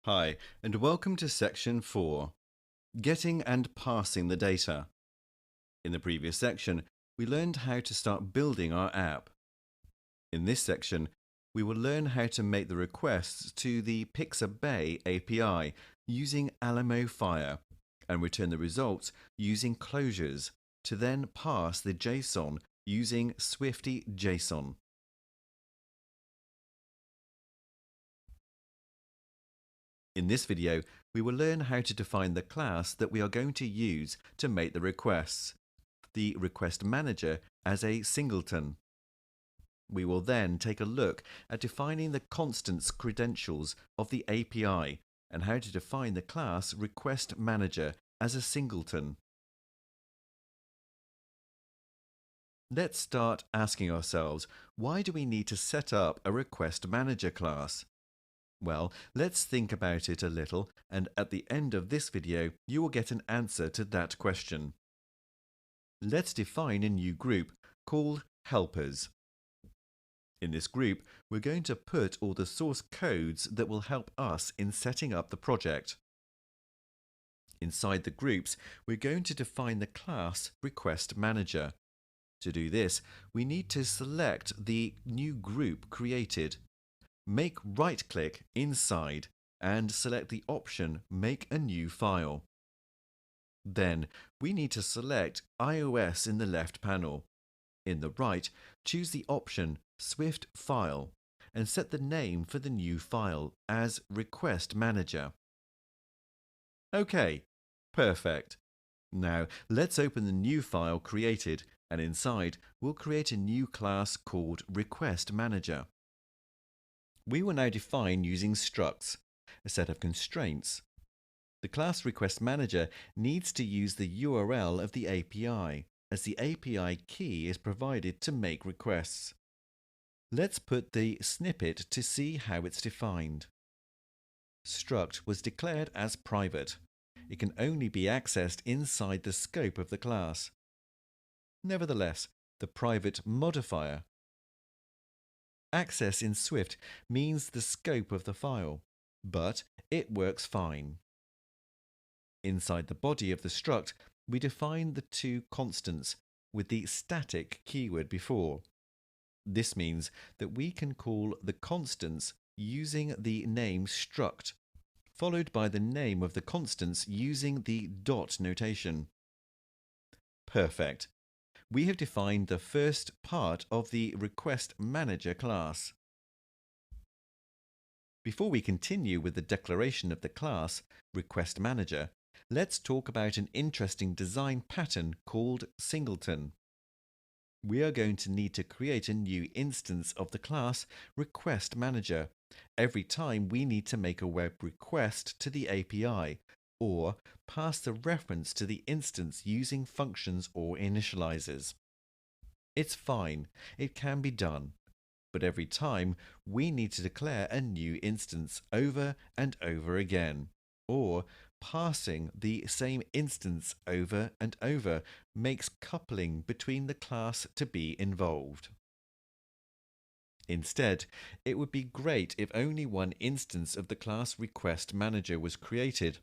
Hi, and welcome to Section 4, Getting and Parsing the Data. In the previous section, we learned how to start building our app. In this section, we will learn how to make the requests to the Pixabay API using Alamo Fire and return the results using closures to then parse the JSON using Swifty JSON. In this video, we will learn how to define the class that we are going to use to make the requests, the RequestManager as a singleton. We will then take a look at defining the constants credentials of the API and how to define the class RequestManager as a singleton. Let's start asking ourselves, why do we need to set up a RequestManager class? Well, let's think about it a little, and at the end of this video, you will get an answer to that question. Let's define a new group called Helpers. In this group, we're going to put all the source codes that will help us in setting up the project. Inside the groups, we're going to define the class RequestManager. To do this, we need to select the new group created. Make right-click inside and select the option Make a New File. Then, we need to select iOS in the left panel. In the right, choose the option Swift File and set the name for the new file as RequestManager. OK, perfect. Now, let's open the new file created, and inside, we'll create a new class called RequestManager. We will now define using structs, a set of constraints. The class RequestManager needs to use the URL of the API, as the API key is provided to make requests. Let's put the snippet to see how it's defined. Struct was declared as private. It can only be accessed inside the scope of the class. Nevertheless, the private modifier access in Swift means the scope of the file, but it works fine. Inside the body of the struct, we define the two constants with the static keyword before. This means that we can call the constants using the name struct, followed by the name of the constants using the dot notation. Perfect. We have defined the first part of the RequestManager class. Before we continue with the declaration of the class RequestManager, let's talk about an interesting design pattern called singleton. We are going to need to create a new instance of the class RequestManager every time we need to make a web request to the API, or pass the reference to the instance using functions or initializers. It's fine, it can be done, but every time we need to declare a new instance over and over again, or passing the same instance over and over makes coupling between the class to be involved. Instead, it would be great if only one instance of the class RequestManager was created,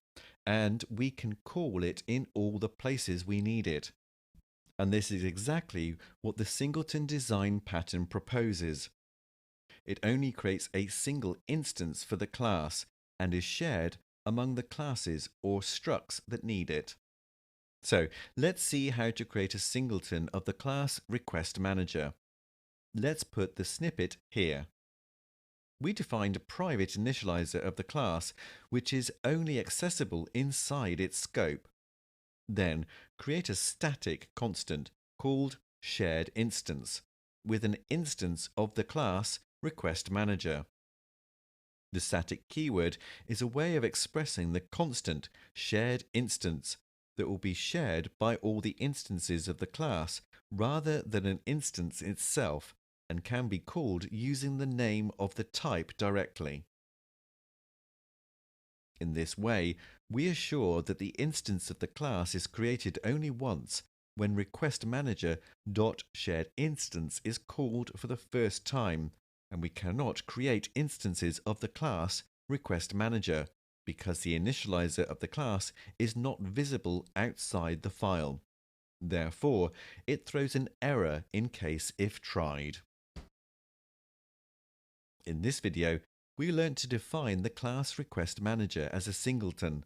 and we can call it in all the places we need it. And this is exactly what the singleton design pattern proposes. It only creates a single instance for the class and is shared among the classes or structs that need it. So, let's see how to create a singleton of the class RequestManager. Let's put the snippet here. We defined a private initializer of the class, which is only accessible inside its scope. Then, create a static constant called shared instance, with an instance of the class RequestManager. The static keyword is a way of expressing the constant shared instance that will be shared by all the instances of the class rather than an instance itself, and can be called using the name of the type directly. In this way, we assure that the instance of the class is created only once when RequestManager.sharedInstance is called for the first time, and we cannot create instances of the class RequestManager because the initializer of the class is not visible outside the file. Therefore, it throws an error in case if tried. In this video, we learned to define the class RequestManager as a singleton.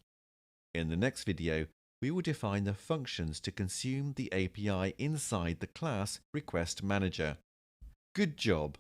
In the next video, we will define the functions to consume the API inside the class RequestManager. Good job!